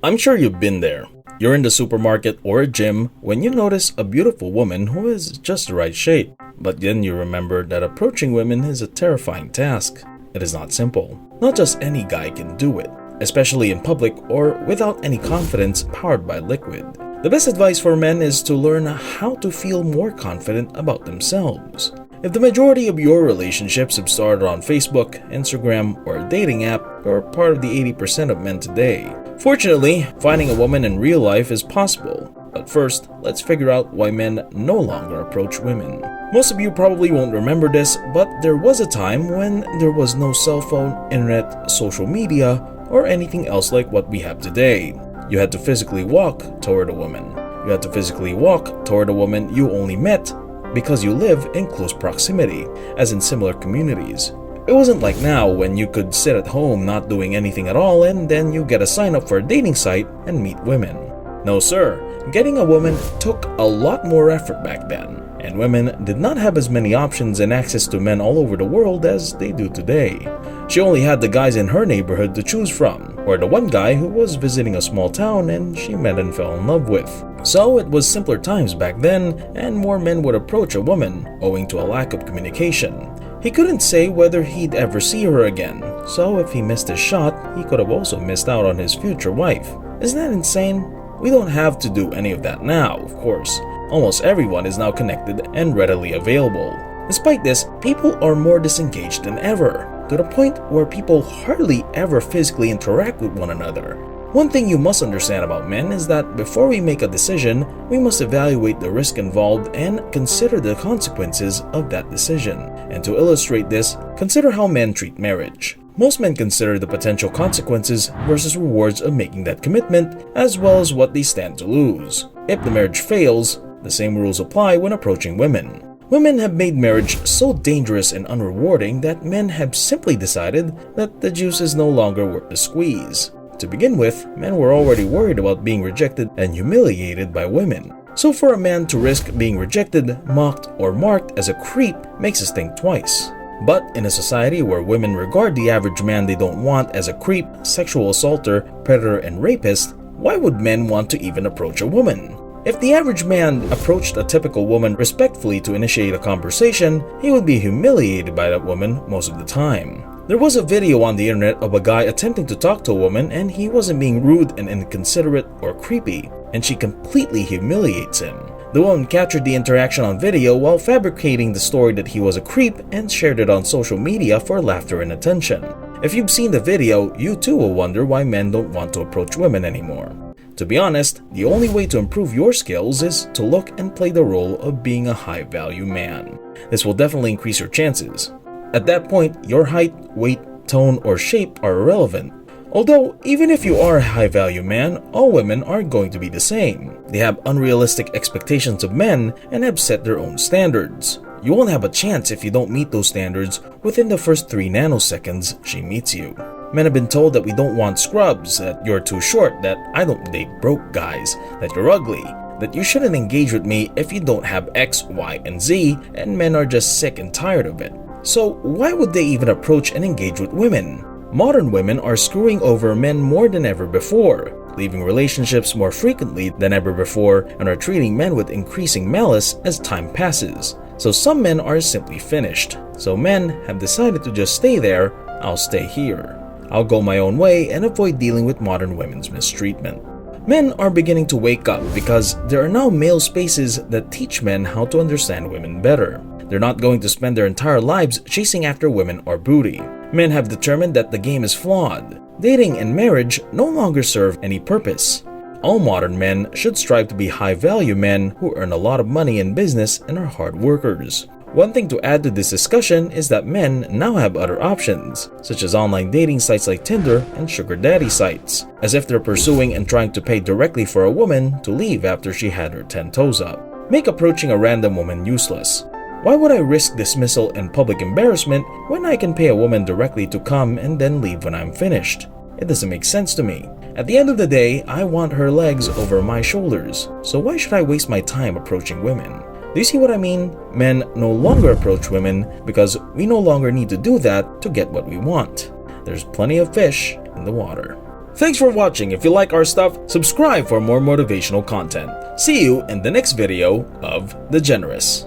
I'm sure you've been there. You're in the supermarket or a gym when you notice a beautiful woman who is just the right shape. But then you remember that approaching women is a terrifying task. It is not simple. Not just any guy can do it, especially in public or without any confidence powered by liquid. The best advice for men is to learn how to feel more confident about themselves. If the majority of your relationships have started on Facebook, Instagram, or a dating app, you're part of the 80% of men today. Fortunately, finding a woman in real life is possible. But first, let's figure out why men no longer approach women. Most of you probably won't remember this, but there was a time when there was no cell phone, internet, social media, or anything else like what we have today. You had to physically walk toward a woman. You had to physically walk toward a woman you only met because you live in close proximity, as in similar communities. It wasn't like now when you could sit at home not doing anything at all and then you get a sign up for a dating site and meet women. No sir, getting a woman took a lot more effort back then, and women did not have as many options and access to men all over the world as they do today. She only had the guys in her neighborhood to choose from, or the one guy who was visiting a small town and she met and fell in love with. So it was simpler times back then, and more men would approach a woman, owing to a lack of communication. He couldn't say whether he'd ever see her again, so if he missed his shot, he could have also missed out on his future wife. Isn't that insane? We don't have to do any of that now, of course. Almost everyone is now connected and readily available. Despite this, people are more disengaged than ever, to the point where people hardly ever physically interact with one another. One thing you must understand about men is that before we make a decision, we must evaluate the risk involved and consider the consequences of that decision. And to illustrate this, consider how men treat marriage. Most men consider the potential consequences versus rewards of making that commitment, as well as what they stand to lose. If the marriage fails, the same rules apply when approaching women. Women have made marriage so dangerous and unrewarding that men have simply decided that the juice is no longer worth the squeeze. To begin with, men were already worried about being rejected and humiliated by women. So for a man to risk being rejected, mocked, or marked as a creep makes us think twice. But in a society where women regard the average man they don't want as a creep, sexual assaulter, predator, and rapist, why would men want to even approach a woman? If the average man approached a typical woman respectfully to initiate a conversation, he would be humiliated by that woman most of the time. There was a video on the internet of a guy attempting to talk to a woman and he wasn't being rude and inconsiderate or creepy, and she completely humiliates him. The woman captured the interaction on video while fabricating the story that he was a creep and shared it on social media for laughter and attention. If you've seen the video, you too will wonder why men don't want to approach women anymore. To be honest, the only way to improve your skills is to look and play the role of being a high-value man. This will definitely increase your chances. At that point, your height, weight, tone, or shape are irrelevant. Although, even if you are a high-value man, all women aren't going to be the same. They have unrealistic expectations of men and have set their own standards. You won't have a chance if you don't meet those standards within the first 3 nanoseconds she meets you. Men have been told that we don't want scrubs, that you're too short, that I don't date broke guys, that you're ugly, that you shouldn't engage with me if you don't have X, Y, and Z, and men are just sick and tired of it. So why would they even approach and engage with women? Modern women are screwing over men more than ever before, leaving relationships more frequently than ever before, and are treating men with increasing malice as time passes. So some men are simply finished. So men have decided to just stay there. I'll stay here. I'll go my own way and avoid dealing with modern women's mistreatment. Men are beginning to wake up because there are now male spaces that teach men how to understand women better. They're not going to spend their entire lives chasing after women or booty. Men have determined that the game is flawed. Dating and marriage no longer serve any purpose. All modern men should strive to be high-value men who earn a lot of money in business and are hard workers. One thing to add to this discussion is that men now have other options, such as online dating sites like Tinder and sugar daddy sites, as if they're pursuing and trying to pay directly for a woman to leave after she had her 10 toes up. Make approaching a random woman useless. Why would I risk dismissal and public embarrassment when I can pay a woman directly to come and then leave when I'm finished? It doesn't make sense to me. At the end of the day, I want her legs over my shoulders, so why should I waste my time approaching women? Do you see what I mean? Men no longer approach women because we no longer need to do that to get what we want. There's plenty of fish in the water. Thanks for watching. If you like our stuff, subscribe for more motivational content. See you in the next video of The Generous.